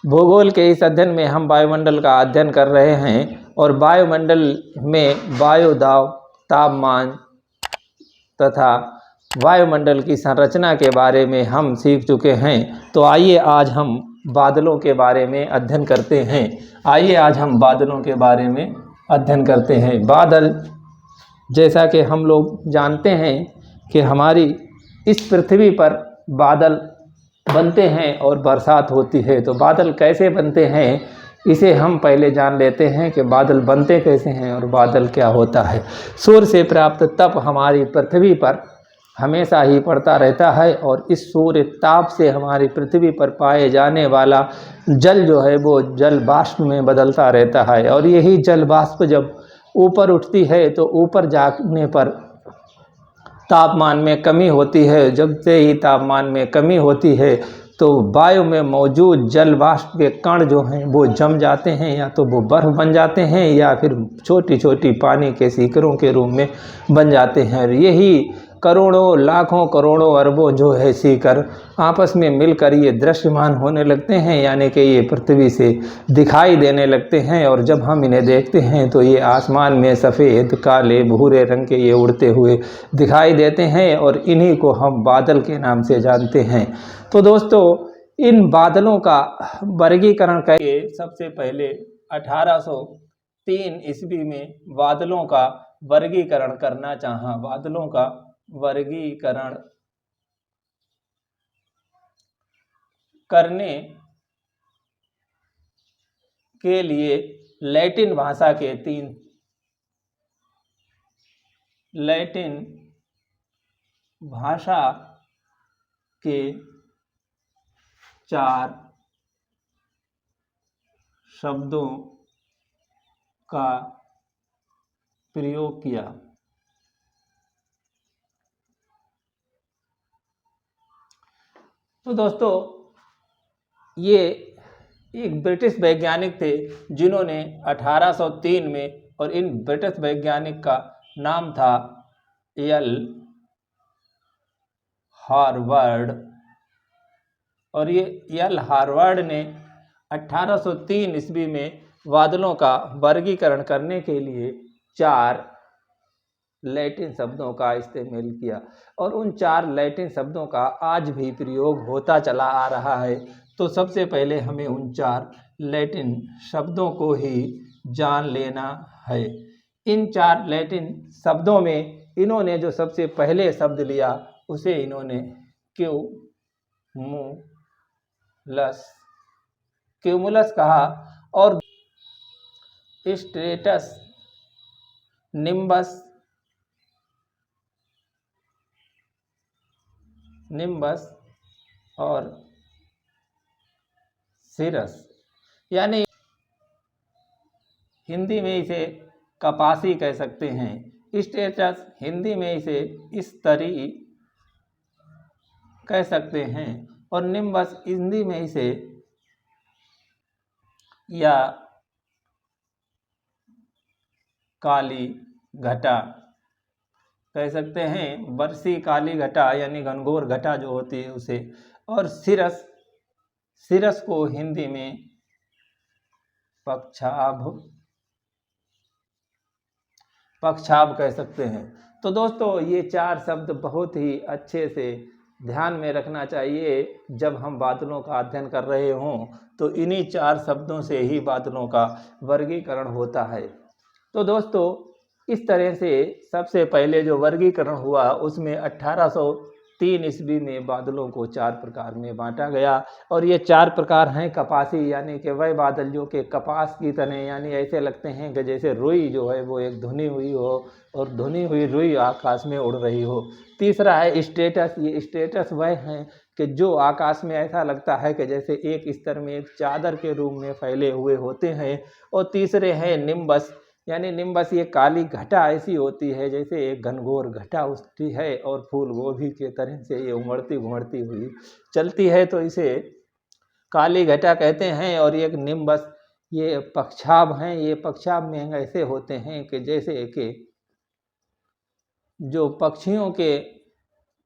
भूगोल के इस अध्ययन में हम वायुमंडल का अध्ययन कर रहे हैं और वायुमंडल में वायु दाब, तापमान तथा वायुमंडल की संरचना के बारे में हम सीख चुके हैं। तो आइए आज हम बादलों के बारे में अध्ययन करते हैं। बादल, जैसा कि हम लोग जानते हैं कि हमारी इस पृथ्वी पर बादल बनते हैं और बरसात होती है। तो बादल कैसे बनते हैं इसे हम पहले जान लेते हैं कि बादल बनते कैसे हैं और बादल क्या होता है। सूर्य से प्राप्त तप हमारी पृथ्वी पर हमेशा ही पड़ता रहता है और इस सूर्य ताप से हमारी पृथ्वी पर पाए जाने वाला जल जो है वो जल वाष्प में बदलता रहता है और यही जल वाष्प जब ऊपर उठती है तो ऊपर जाने पर तापमान में कमी होती है। जब से ही तापमान में कमी होती है तो वायु में मौजूद जल वाष्प के कण जो हैं वो जम जाते हैं, या तो वो बर्फ़ बन जाते हैं या फिर छोटी छोटी पानी के सीकरों के रूप में बन जाते हैं। यही करोड़ों, लाखों, करोड़ों, अरबों जो है सीकर आपस में मिलकर ये दृश्यमान होने लगते हैं, यानी कि ये पृथ्वी से दिखाई देने लगते हैं। और जब हम इन्हें देखते हैं तो ये आसमान में सफ़ेद, काले, भूरे रंग के ये उड़ते हुए दिखाई देते हैं और इन्हीं को हम बादल के नाम से जानते हैं। तो दोस्तों, इन बादलों का वर्गीकरण करके सबसे पहले 1803 ईस्वी में बादलों का वर्गीकरण करना चाहा। बादलों का वर्गीकरण करने के लिए लैटिन भाषा के 4 शब्दों का प्रयोग किया। तो दोस्तों, ये एक ब्रिटिश वैज्ञानिक थे जिन्होंने 1803 में, और इन ब्रिटिश वैज्ञानिक का नाम था एल हार्वर्ड, और ये एल हार्वर्ड ने 1803 ईस्वी में बादलों का वर्गीकरण करने के लिए 4 लैटिन शब्दों का इस्तेमाल किया और उन 4 लैटिन शब्दों का आज भी प्रयोग होता चला आ रहा है। तो सबसे पहले हमें उन 4 लैटिन शब्दों को ही जान लेना है। इन 4 लैटिन शब्दों में इन्होंने जो सबसे पहले शब्द लिया उसे इन्होंने क्यूमुलस कहा और स्ट्रेटस, निम्बस और सिरस, यानी हिंदी में इसे कपासी कह सकते हैं। स्ट्रेटस हिंदी में इसे स्तरी कह सकते हैं और निम्बस हिंदी में इसे या काली घटा कह सकते हैं। बरसी काली घटा यानी घनघोर घटा जो होती है उसे, और सिरस को हिंदी में पक्षाभ कह सकते हैं। तो दोस्तों, ये 4 शब्द बहुत ही अच्छे से ध्यान में रखना चाहिए जब हम बादलों का अध्ययन कर रहे हों। तो इन्हीं 4 शब्दों से ही बादलों का वर्गीकरण होता है। तो दोस्तों, इस तरह से सबसे पहले जो वर्गीकरण हुआ उसमें 1803 ईस्वी में बादलों को 4 प्रकार में बांटा गया और ये 4 प्रकार हैं। कपासी, यानी कि वह बादल जो कि कपास की तरह, यानी ऐसे लगते हैं कि जैसे रुई जो है वो एक धुनी हुई हो और धुनी हुई रुई आकाश में उड़ रही हो। तीसरा है स्ट्रेटस। ये स्ट्रेटस वह हैं कि जो आकाश में ऐसा लगता है कि जैसे एक स्तर में एक चादर के रूप में फैले हुए होते हैं। और तीसरे हैं निम्बस, यानी निम्बस ये काली घटा ऐसी होती है जैसे एक घनघोर घटा उठती है और फूल गोभी के तरह से ये उमड़ती घुमड़ती हुई चलती है, तो इसे काली घटा कहते हैं। और एक निम्बस, ये पक्षाभ हैं। ये पक्षाभ में ऐसे होते हैं कि जैसे कि जो पक्षियों के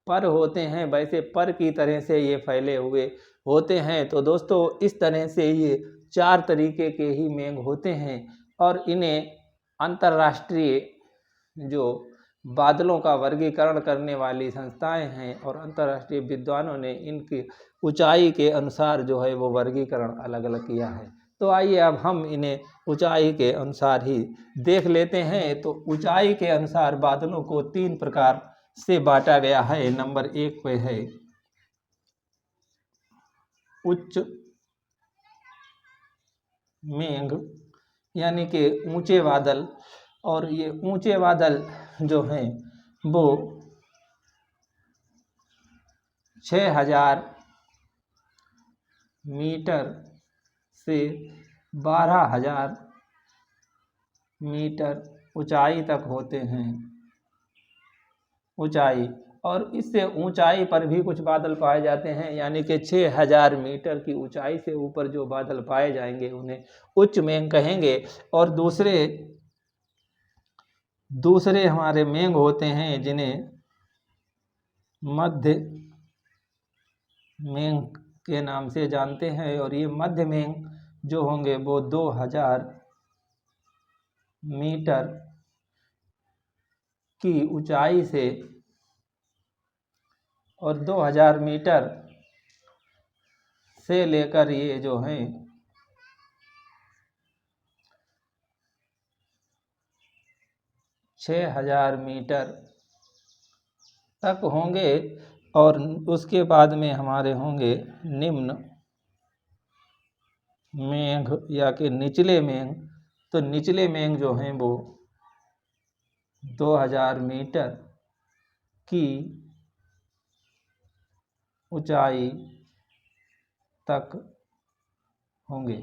पर होते हैं वैसे पर की तरह से ये फैले हुए होते हैं। तो दोस्तों इस तरह से ये 4 तरीके के ही मेघ होते हैं और इन्हें अंतर्राष्ट्रीय जो बादलों का वर्गीकरण करने वाली संस्थाएं हैं और अंतर्राष्ट्रीय विद्वानों ने इनकी ऊंचाई के अनुसार जो है वो वर्गीकरण अलग अलग किया है। तो आइए अब हम इन्हें ऊंचाई के अनुसार ही देख लेते हैं। तो ऊंचाई के अनुसार बादलों को 3 प्रकार से बांटा गया है। नंबर 1 पे है उच्च मेघ यानी कि ऊंचे बादल, और ये ऊंचे बादल जो हैं वो 6000 मीटर से 12000 मीटर ऊंचाई तक होते हैं ऊंचाई। और इससे ऊंचाई पर भी कुछ बादल पाए जाते हैं, यानी कि 6000 मीटर की ऊंचाई से ऊपर जो बादल पाए जाएंगे उन्हें उच्च मेघ कहेंगे। और दूसरे हमारे मेघ होते हैं जिन्हें मध्य मेघ के नाम से जानते हैं। और ये मध्य मेघ जो होंगे वो 2000 मीटर की ऊंचाई से और 2000 मीटर से लेकर ये जो हैं 6000 मीटर तक होंगे। और उसके बाद में हमारे होंगे निम्न मेघ या कि निचले मेघ। तो निचले मेघ जो हैं वो 2000 मीटर की ऊंचाई तक होंगे,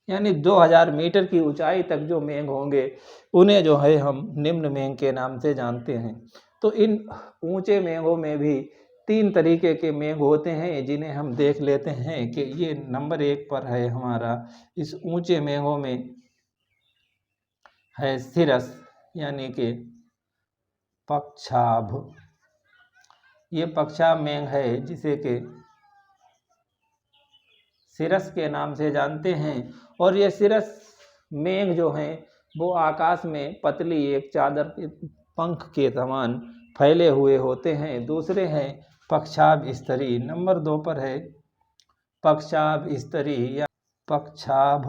यानी 2000 मीटर की ऊंचाई तक जो मेघ होंगे उन्हें जो है हम निम्न मेघ के नाम से जानते हैं। तो इन ऊंचे मेघों में भी 3 तरीके के मेघ होते हैं जिन्हें हम देख लेते हैं कि ये नंबर 1 पर है हमारा। इस ऊंचे मेघों में है सिरस यानी कि पक्षाभ। ये पक्षाभ मेघ है जिसे कि सिरस के नाम से जानते हैं। और ये सिरस मेघ जो हैं वो आकाश में पतली एक चादर के पंख के समान फैले हुए होते हैं। दूसरे हैं पक्षाभ स्तरी। नंबर 2 पर है पक्षाभ स्तरी या पक्षाभ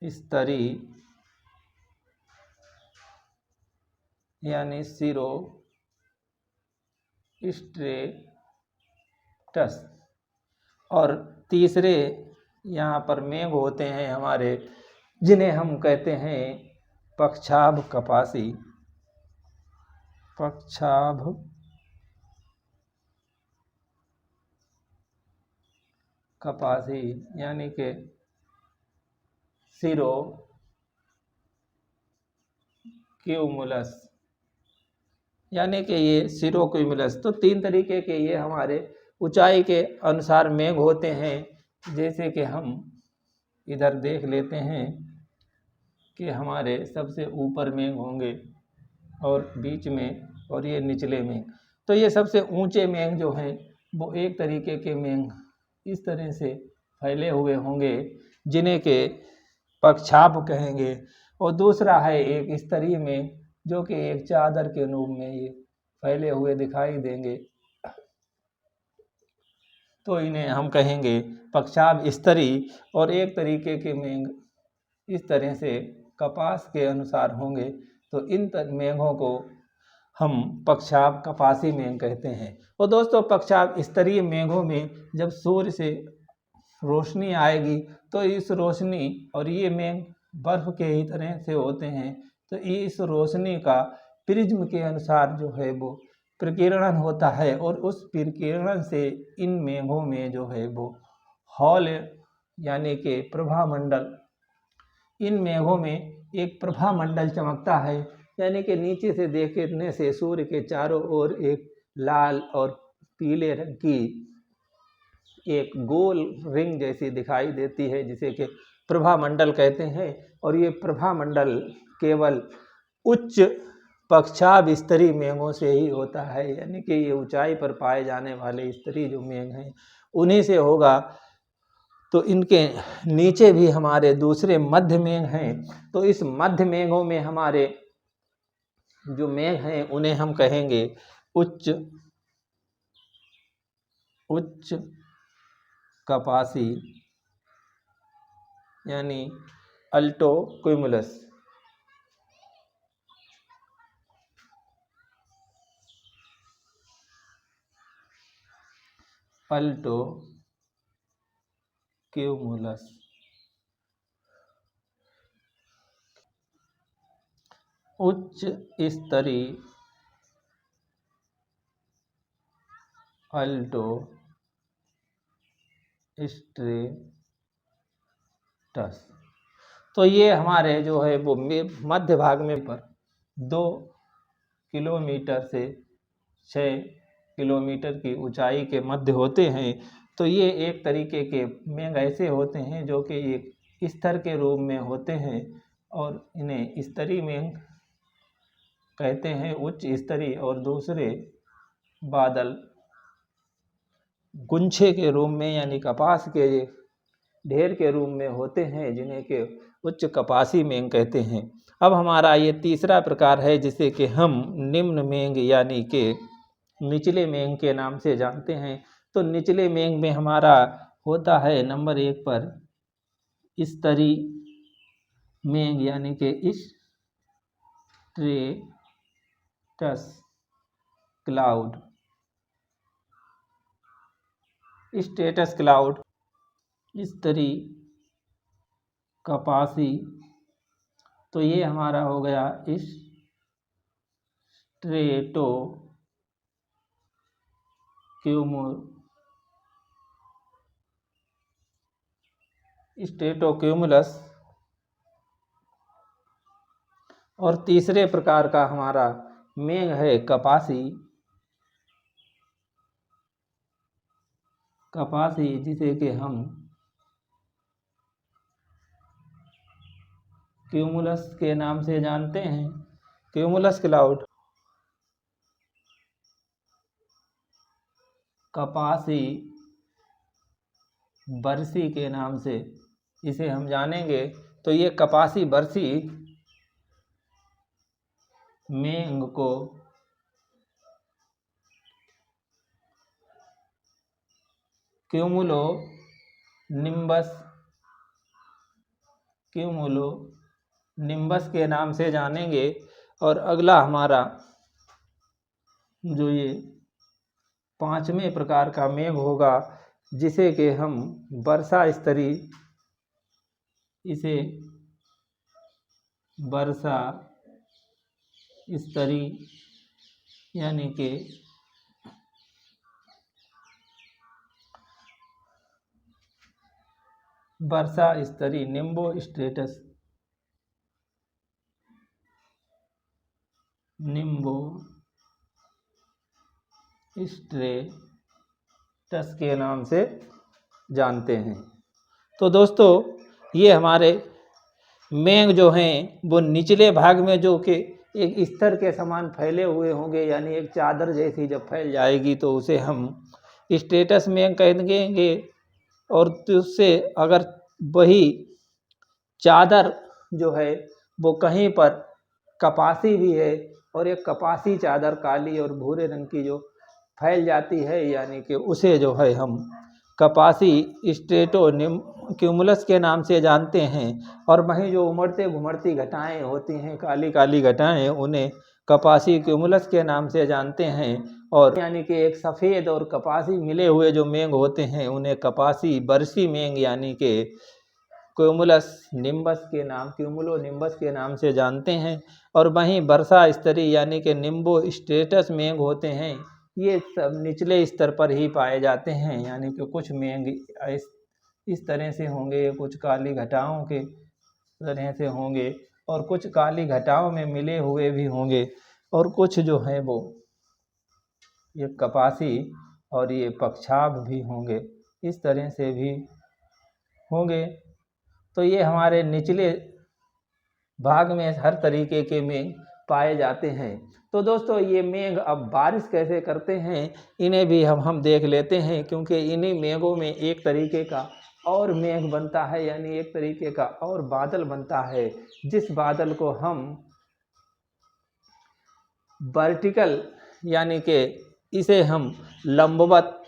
स्तरी यानी सिरो स्ट्रेटस। और तीसरे यहाँ पर मेघ होते हैं हमारे जिन्हें हम कहते हैं पक्षाभ कपासी। पक्षाभ कपासी यानी कि सिरो क्यूमुलस यानी कि ये सिरो क्यूमुलस। तो 3 तरीके के ये हमारे ऊंचाई के अनुसार मेघ होते हैं। जैसे कि हम इधर देख लेते हैं कि हमारे सबसे ऊपर मेघ होंगे और बीच में और ये निचले मेघ। तो ये सबसे ऊंचे मेघ जो हैं वो एक तरीके के मेघ इस तरह से फैले हुए होंगे जिन्हें के पक्षाभ कहेंगे। और दूसरा है एक स्तरीय मेघ जो कि एक चादर के रूप में ये फैले हुए दिखाई देंगे, तो इन्हें हम कहेंगे पक्षाभ स्तरी। और एक तरीके के मेघ इस तरह से कपास के अनुसार होंगे, तो इन मेघों को हम पक्षाभ कपासी मेघ कहते हैं। और दोस्तों पक्षाभ स्तरीय मेघों में जब सूर्य से रोशनी आएगी तो इस रोशनी, और ये मेघ बर्फ के ही तरह से होते हैं, तो इस रोशनी का प्रिज्म के अनुसार जो है वो प्रकीर्णन होता है। और उस प्रकीर्णन से इन मेघों में जो है वो हॉल यानी कि प्रभामंडल, इन मेघों में एक प्रभामंडल चमकता है। यानी कि नीचे से देखने से सूर्य के चारों ओर एक लाल और पीले रंग की एक गोल रिंग जैसी दिखाई देती है जिसे कि प्रभामंडल कहते हैं। और ये प्रभामंडल केवल उच्च पक्षाभ स्तरी मेघों से ही होता है, यानी कि ये ऊंचाई पर पाए जाने वाले स्तरी जो मेघ हैं उन्हीं से होगा। तो इनके नीचे भी हमारे दूसरे मध्य मेघ हैं। तो इस मध्य मेघों में हमारे जो मेघ हैं उन्हें हम कहेंगे उच्च कपासी यानी अल्टो क्यूमुलस। अल्टो क्यूमुलस उच्च स्तरी अल्टो स्ट्रेटस। तो ये हमारे जो है वो मध्य भाग में पर 2 किलोमीटर से 6 किलोमीटर की ऊंचाई के मध्य होते हैं। तो ये एक तरीके के मेघ ऐसे होते हैं जो कि एक स्तर के रूप में होते हैं और इन्हें स्तरीय मेघ कहते हैं, उच्च स्तरीय। और दूसरे बादल गुंछे के रूप में यानी कपास के ढेर के रूप में होते हैं, जिन्हें के उच्च कपासी मेघ कहते हैं। अब हमारा ये तीसरा प्रकार है जिसे कि हम निम्न मेघ यानी कि निचले मेघ के नाम से जानते हैं। तो निचले मेघ में हमारा होता है नंबर 1 पर स्तरीय मेघ यानी कि स्ट्रेटस क्लाउड। स्टेटस क्लाउड, स्तरीय कपासी, तो ये हमारा हो गया स्ट्रेटो क्यूमुलस। और तीसरे प्रकार का हमारा मेघ है कपासी, जिसे कि हम क्यूमुलस के नाम से जानते हैं, क्यूमुलस क्लाउड। कपासी बरसी के नाम से इसे हम जानेंगे। तो ये कपासी बरसी मेघ को क्यूमुलो निम्बस के नाम से जानेंगे। और अगला हमारा जो ये 5वें प्रकार का मेघ होगा जिसे कि हम वर्षा स्तरीय, इसे वर्षा स्तरीय यानी कि वर्षा स्तरीय निम्बो स्ट्रेटस के नाम से जानते हैं। तो दोस्तों ये हमारे मेघ जो हैं वो निचले भाग में जो कि एक स्तर के समान फैले हुए होंगे, यानी एक चादर जैसी जब फैल जाएगी तो उसे हम स्टेटस मेघ कह देंगे। और उससे अगर वही चादर जो है वो कहीं पर कपासी भी है और एक कपासी चादर काली और भूरे रंग की जो फैल जाती है, यानी कि उसे जो है हम कपासी स्ट्रेटो क्यूमुलस के नाम से जानते हैं। और वहीं जो उमड़ते घुमड़ती घटाएं होती हैं, काली काली घटाएं, उन्हें कपासी क्यूमुलस के नाम से जानते हैं। और यानी कि एक सफ़ेद और कपासी मिले हुए जो मेघ होते हैं उन्हें कपासी बरसी मेघ यानी कि क्यूमुलो निम्बस के नाम से जानते हैं। और वहीं वर्षा स्तरीय यानी कि निम्बो स्ट्रेटस मेघ होते हैं, ये सब निचले स्तर पर ही पाए जाते हैं। यानी कि कुछ मेघ इस तरह से होंगे, कुछ काली घटाओं के तरह से होंगे और कुछ काली घटाओं में मिले हुए भी होंगे, और कुछ जो है वो ये कपासी और ये पक्षाभ भी होंगे, इस तरह से भी होंगे। तो ये हमारे निचले भाग में हर तरीके के मेघ पाए जाते हैं। तो दोस्तों ये मेघ अब बारिश कैसे करते हैं इन्हें भी हम देख लेते हैं, क्योंकि इन्हीं मेघों में एक तरीके का और मेघ बनता है, यानी एक तरीके का और बादल बनता है, जिस बादल को हम वर्टिकल यानी कि इसे हम लंबवत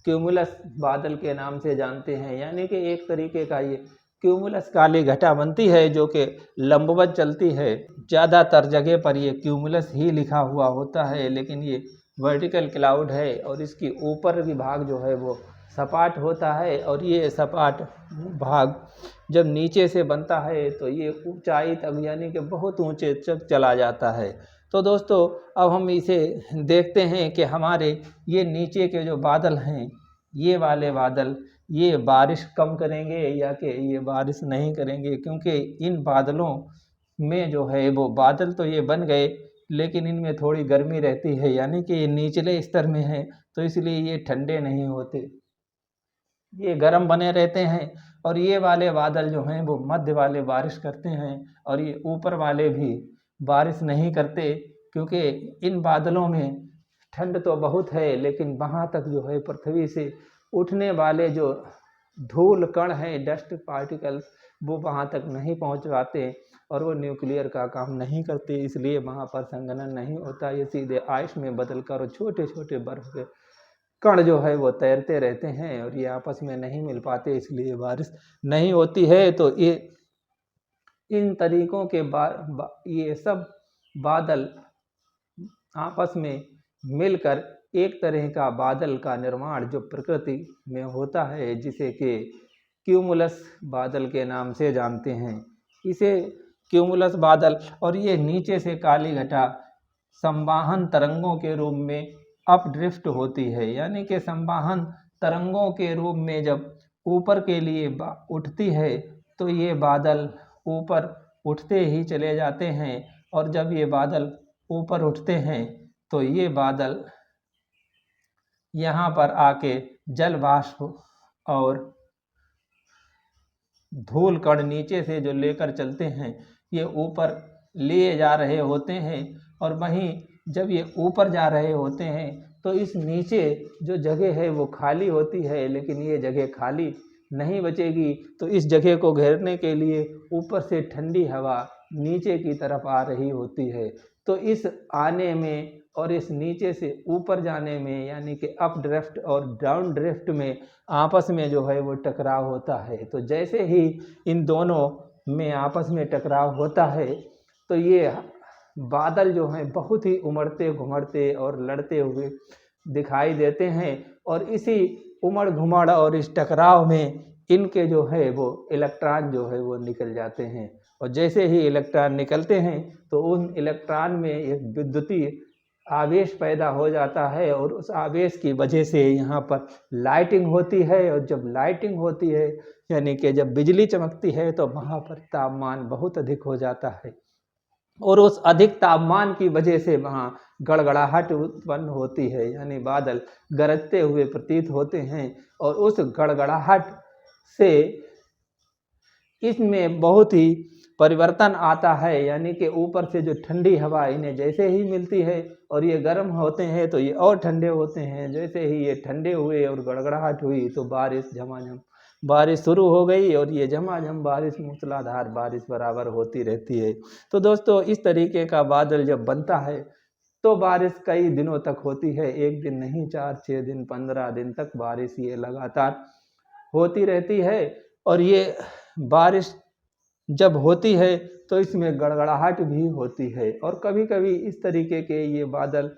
क्यूमुलस बादल के नाम से जानते हैं। यानी कि एक तरीके का ये क्यूमुलस काली घटा बनती है जो कि लंबवत चलती है। ज़्यादातर जगह पर ये क्यूमुलस ही लिखा हुआ होता है, लेकिन ये वर्टिकल क्लाउड है और इसकी ऊपर की भाग जो है वो सपाट होता है, और ये सपाट भाग जब नीचे से बनता है तो ये ऊंचाई तक यानी कि बहुत ऊंचे तक चला जाता है। तो दोस्तों अब हम इसे देखते हैं कि हमारे ये नीचे के जो बादल हैं, ये वाले बादल ये बारिश कम करेंगे या कि ये बारिश नहीं करेंगे, क्योंकि इन बादलों में जो है वो बादल तो ये बन गए लेकिन इनमें थोड़ी गर्मी रहती है, यानी कि ये निचले स्तर में है तो इसलिए ये ठंडे नहीं होते, ये गर्म बने रहते हैं। और ये वाले बादल जो हैं वो मध्य वाले बारिश करते हैं, और ये ऊपर वाले भी बारिश नहीं करते, क्योंकि इन बादलों में ठंड तो बहुत है लेकिन वहाँ तक जो है पृथ्वी से उठने वाले जो धूल कण हैं, डस्ट पार्टिकल्स, वो वहाँ तक नहीं पहुँच पाते और वो न्यूक्लियर का काम नहीं करते, इसलिए वहाँ पर संघनन नहीं होता। ये सीधे आइस में बदल कर छोटे छोटे बर्फ के कण जो है वो तैरते रहते हैं और ये आपस में नहीं मिल पाते, इसलिए बारिश नहीं होती है। तो ये इन तरीकों के ये सब बादल आपस में मिलकर एक तरह का बादल का निर्माण जो प्रकृति में होता है, जिसे कि क्यूमुलस बादल के नाम से जानते हैं। इसे क्यूमुलस बादल, और ये नीचे से काली घटा संवाहन तरंगों के रूप में अपड्रिफ्ट होती है, यानी कि संवाहन तरंगों के रूप में जब ऊपर के लिए उठती है तो ये बादल ऊपर उठते ही चले जाते हैं, और जब ये बादल ऊपर उठते हैं तो ये बादल यहाँ पर आके जल वाष्प और धूल कण नीचे से जो लेकर चलते हैं ये ऊपर लिए जा रहे होते हैं, और वहीं जब ये ऊपर जा रहे होते हैं तो इस नीचे जो जगह है वो खाली होती है, लेकिन ये जगह खाली नहीं बचेगी। तो इस जगह को घेरने के लिए ऊपर से ठंडी हवा नीचे की तरफ आ रही होती है। तो इस आने में और इस नीचे से ऊपर जाने में, यानी कि अप ड्रिफ्ट और डाउन ड्रिफ्ट में आपस में जो है वो टकराव होता है। तो जैसे ही इन दोनों में आपस में टकराव होता है तो ये बादल जो हैं बहुत ही उमड़ते घुमड़ते और लड़ते हुए दिखाई देते हैं, और इसी उमड़ घुमड़ और इस टकराव में इनके जो है वो इलेक्ट्रॉन जो है वो निकल जाते हैं, और जैसे ही इलेक्ट्रॉन निकलते हैं तो उन इलेक्ट्रॉन में एक विद्युतीय आवेश पैदा हो जाता है, और उस आवेश की वजह से यहाँ पर लाइटिंग होती है, और जब लाइटिंग होती है यानी कि जब बिजली चमकती है तो वहाँ पर तापमान बहुत अधिक हो जाता है, और उस अधिक तापमान की वजह से वहाँ गड़गड़ाहट उत्पन्न होती है, यानी बादल गरजते हुए प्रतीत होते हैं, और उस गड़गड़ाहट से इसमें बहुत ही परिवर्तन आता है, यानी कि ऊपर से जो ठंडी हवा इन्हें जैसे ही मिलती है और ये गर्म होते हैं तो ये और ठंडे होते हैं, जैसे ही ये ठंडे हुए और गड़गड़ाहट हुई तो बारिश झमाझम बारिश शुरू हो गई, और ये झमाझम बारिश मूसलाधार बारिश बराबर होती रहती है। तो दोस्तों इस तरीके का बादल जब बनता है तो बारिश कई दिनों तक होती है, एक दिन नहीं 4-6 दिन 15 दिन तक बारिश ये लगातार होती रहती है। और ये बारिश जब होती है तो इसमें गड़गड़ाहट भी होती है, और कभी कभी इस तरीके के ये बादल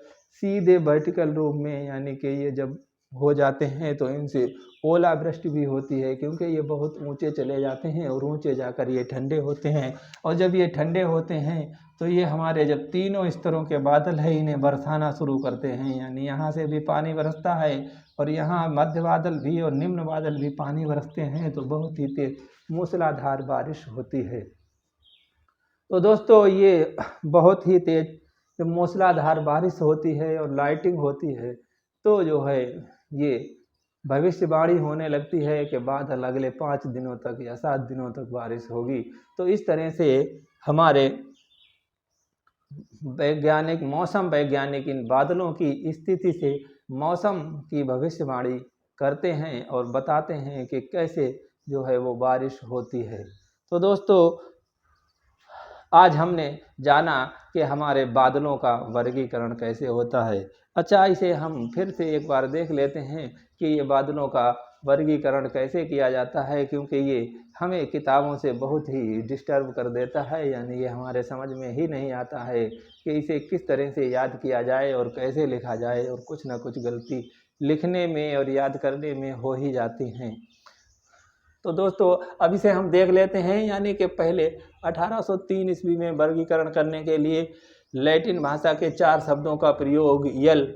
सीधे वर्टिकल रूप में, यानी कि ये जब हो जाते हैं तो इनसे ओलावृष्टि भी होती है, क्योंकि ये बहुत ऊंचे चले जाते हैं और ऊंचे जाकर ये ठंडे होते हैं, और जब ये ठंडे होते हैं तो ये हमारे जब तीनों स्तरों के बादल है इन्हें बरसाना शुरू करते हैं, यानी यहाँ से भी पानी बरसता है और यहाँ मध्य बादल भी और निम्न बादल भी पानी बरसते हैं, तो बहुत ही तेज मूसलाधार बारिश होती है। तो दोस्तों ये बहुत ही तेज जब मूसलाधार बारिश होती है और लाइटिंग होती है तो जो है ये भविष्यवाणी होने लगती है कि बादल अगले 5 दिनों तक या 7 दिनों तक बारिश होगी। तो इस तरह से हमारे वैज्ञानिक मौसम वैज्ञानिक इन बादलों की स्थिति से मौसम की भविष्यवाणी करते हैं और बताते हैं कि कैसे जो है वो बारिश होती है। तो दोस्तों, आज हमने जाना कि हमारे बादलों का वर्गीकरण कैसे होता है। अच्छा, इसे हम फिर से एक बार देख लेते हैं कि ये बादलों का वर्गीकरण कैसे किया जाता है, क्योंकि ये हमें किताबों से बहुत ही डिस्टर्ब कर देता है, यानी ये हमारे समझ में ही नहीं आता है कि इसे किस तरह से याद किया जाए और कैसे लिखा जाए, और कुछ ना कुछ गलती लिखने में और याद करने में हो ही जाती हैं। तो दोस्तों, अब इसे हम देख लेते हैं, यानी कि पहले 1803 ईस्वी में वर्गीकरण करने के लिए लैटिन भाषा के 4 शब्दों का प्रयोग यल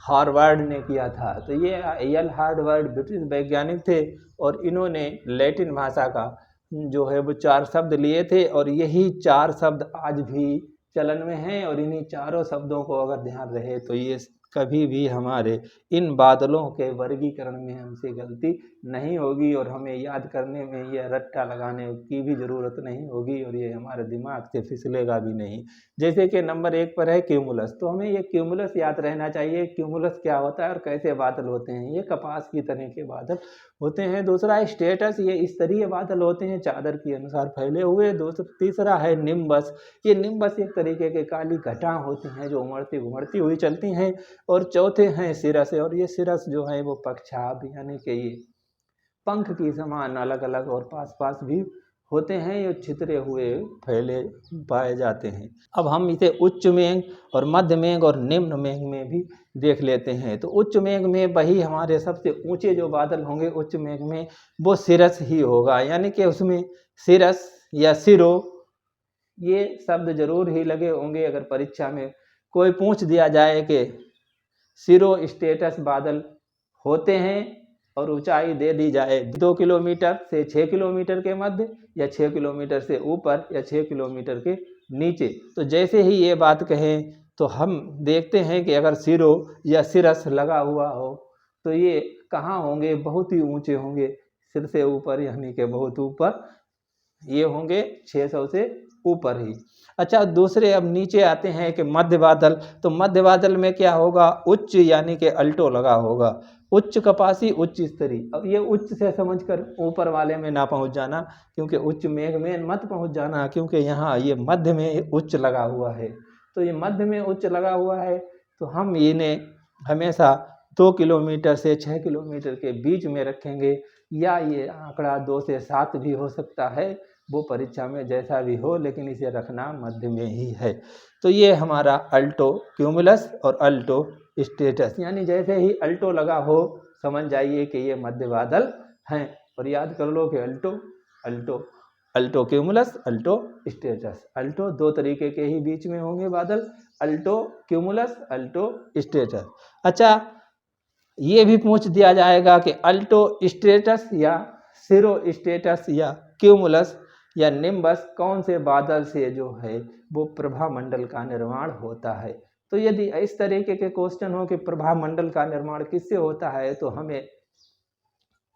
हार्वर्ड ने किया था। तो ये यल हार्वर्ड ब्रिटिश वैज्ञानिक थे और इन्होंने लैटिन भाषा का जो है वो 4 शब्द लिए थे, और यही 4 शब्द आज भी चलन में हैं। और इन्हीं चारों शब्दों को अगर ध्यान रहे तो ये कभी भी हमारे इन बादलों के वर्गीकरण में हमसे गलती नहीं होगी, और हमें याद करने में या रट्टा लगाने की भी ज़रूरत नहीं होगी, और ये हमारे दिमाग से फिसलेगा भी नहीं। जैसे कि नंबर 1 पर है क्यूमुलस, तो हमें ये क्यूमुलस याद रहना चाहिए। क्यूमुलस क्या होता है और कैसे बादल होते हैं? ये कपास की तरह के बादल होते हैं। दूसरा है स्टेटस, ये स्तरीय बादल होते हैं, चादर के अनुसार फैले हुए। तीसरा है निम्बस, ये निम्बस एक तरीके के काली घटा होती हैं जो उमड़ती घुमड़ती हुई चलती हैं। और चौथे हैं सिरस, और ये सिरस जो है वो पक्षाभ, यानी कि ये पंख की समान अलग अलग और पास पास भी होते हैं, ये छितरे हुए फैले पाए जाते हैं। अब हम इसे उच्च मेघ और मध्य मेघ और निम्न मेघ में भी देख लेते हैं। तो उच्च मेघ में वही हमारे सबसे ऊंचे जो बादल होंगे उच्च मेघ में, वो सिरस ही होगा, यानी कि उसमें सिरस या सिरो ये शब्द जरूर ही लगे होंगे। अगर परीक्षा में कोई पूछ दिया जाए कि सिरो स्टेटस बादल होते हैं और ऊंचाई दे दी जाए 2 किलोमीटर से 6 किलोमीटर के मध्य, या 6 किलोमीटर से ऊपर, या 6 किलोमीटर के नीचे, तो जैसे ही ये बात कहें तो हम देखते हैं कि अगर सिरो या सिरस लगा हुआ हो तो ये कहाँ होंगे? बहुत ही ऊंचे होंगे, सिर से ऊपर, यानी कि बहुत ऊपर ये होंगे, 600 से ऊपर ही। अच्छा, दूसरे अब नीचे आते हैं कि मध्य बादल। तो मध्य बादल में क्या होगा? उच्च, यानी कि अल्टो लगा होगा। उच्च कपासी, उच्च स्तरी। अब ये उच्च से समझकर ऊपर वाले में ना पहुंच जाना, क्योंकि उच्च मेघ में मत पहुंच जाना, क्योंकि यहाँ ये मध्य में उच्च लगा हुआ है। तो ये मध्य में उच्च लगा हुआ है, तो हम इन्हें हमेशा 2 किलोमीटर से 6 किलोमीटर के बीच में रखेंगे, या ये आंकड़ा 2 से 7 भी हो सकता है, वो परीक्षा में जैसा भी हो, लेकिन इसे रखना मध्य में ही है। तो ये हमारा अल्टो क्यूमुलस और अल्टो स्टेटस, यानी जैसे ही अल्टो लगा हो समझ जाइए कि ये मध्य बादल हैं, और याद कर लो कि Alto Alto Alto cumulus, Alto status. Alto 2 तरीके के ही बीच में होंगे बादल, अल्टो क्यूमुलस, अल्टो स्टेटस। अच्छा, ये भी पूछ दिया जाएगा कि अल्टो स्टेटस या सिरो स्टेटस या क्यूमुलस या निम्बस कौन से बादल से जो है वो प्रभामंडल का निर्माण होता है। तो यदि इस तरीके के क्वेश्चन हो कि प्रभामंडल का निर्माण किससे होता है, तो हमें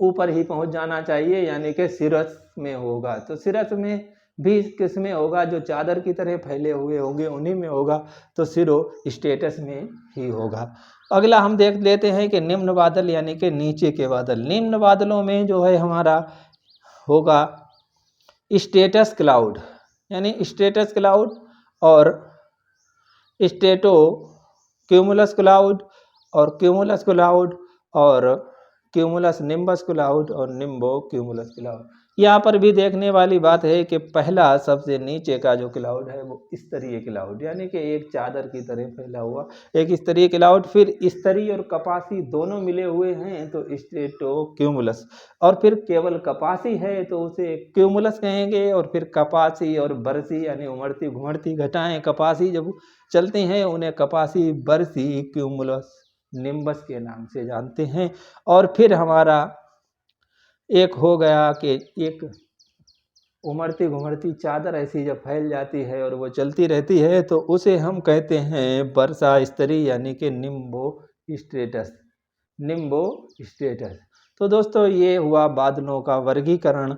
ऊपर ही पहुंच जाना चाहिए, यानी कि सिरस में होगा। तो सिरस में भी किसमें होगा? जो चादर की तरह फैले हुए होंगे उन्हीं में होगा, तो सिरो स्टेटस में ही होगा। अगला हम देख लेते हैं कि निम्न बादल, यानी कि नीचे के बादल। निम्न बादलों में जो है हमारा होगा स्टेटस क्लाउड, यानी स्टेटस क्लाउड और स्टेटो क्यूमुलस क्लाउड और क्यूमुलस क्लाउड और क्यूमुलस निम्बस क्लाउड और निम्बो क्यूमुलस क्लाउड। यहाँ पर भी देखने वाली बात है कि पहला सबसे नीचे का जो क्लाउड है वो स्तरीय क्लाउड, यानी कि एक चादर की तरह फैला हुआ एक स्तरीय क्लाउड। फिर स्तरीय और कपासी दोनों मिले हुए हैं तो स्टेटो क्यूमुलस, और फिर केवल कपासी है तो उसे क्यूमुलस कहेंगे। और फिर कपासी और बरसी, यानी उमड़ती घुमड़ती घटाएं कपासी जब चलती हैं उन्हें कपासी, बरसी, क्यूमुलस, निम्बस के नाम से जानते हैं। और फिर हमारा एक हो गया कि एक उमड़ती घुमड़ती चादर ऐसी जब फैल जाती है और वो चलती रहती है तो उसे हम कहते हैं वर्षा स्तरी, यानी कि निम्बो स्टेटस, निम्बो स्टेटस। तो दोस्तों, ये हुआ बादलों का वर्गीकरण।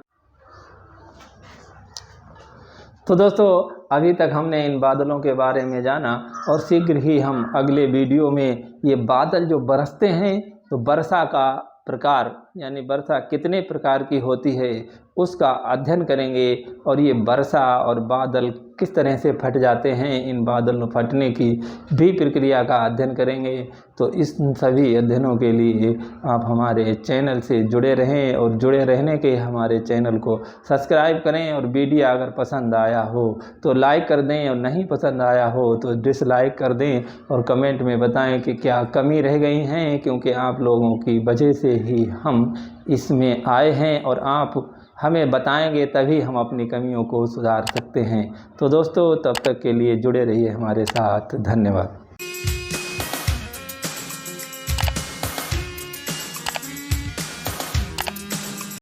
तो दोस्तों, अभी तक हमने इन बादलों के बारे में जाना और शीघ्र ही हम अगले वीडियो में ये बादल जो बरसते हैं तो वर्षा का प्रकार यानी वर्षा कितने प्रकार की होती है उसका अध्ययन करेंगे और ये वर्षा और बादल किस तरह से फट जाते हैं, इन बादलों फटने की भी प्रक्रिया का अध्ययन करेंगे। तो इस सभी अध्ययनों के लिए आप हमारे चैनल से जुड़े रहें और जुड़े रहने के हमारे चैनल को सब्सक्राइब करें और वीडियो अगर पसंद आया हो तो लाइक कर दें और नहीं पसंद आया हो तो डिसलाइक कर दें और कमेंट में बताएं कि क्या कमी रह गई हैं, क्योंकि आप लोगों की वजह से ही हम इसमें आए हैं और आप हमें बताएंगे तभी हम अपनी कमियों को सुधार सकते हैं। तो दोस्तों तब तक के लिए जुड़े रहिए हमारे साथ। धन्यवाद।